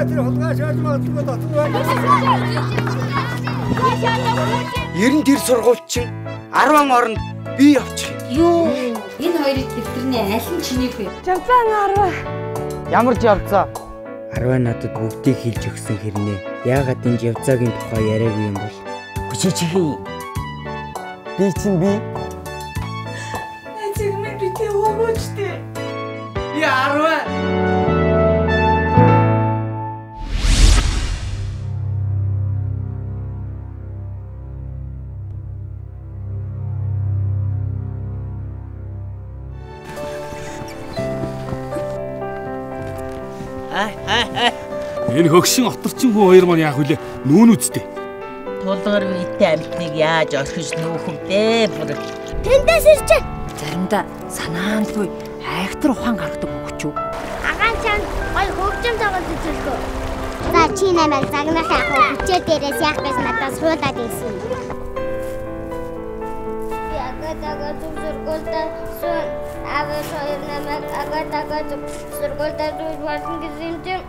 Тэр хулгай шааж магадгүй дотор байна. 90 сургууль чинь 10 оронд би явчих. Юу? Энэ хоёрын дэвтэрний аль нь чинийх вэ? Жавцан 10. Ямар жавцаа? 10 надад бүгдийг хэлж өгсөн хэрнээ. Яагаад энэ жавцаагийн тухай яриагүй юм бол? Хүчээчихээ. Би чинь би. Эцэг минь би тэ хөгөөчтэй. Ярва. Энэ хөгшин оторчин хүн хоёр маань яах вүлээ? Нүүн үсттэй. Тулгар үйтэй амьтныг яаж орхиж нүүхвдээ бүр. Тэндээс ирчээ. Заримдаа санаандгүй айхтар ухаан гаргадаг өгч юу? Агаан чанд гой хөгжим тоглож үзүүлгөө. За чи нэмэн загнахаа хөгжөө дээрээс яах гэж надад суулаад ирсэн. Би агатага зүргүүлдэ сон аваа хоёр намайг агатага зүргүүлдэ зүрх болсон гэсэн чинь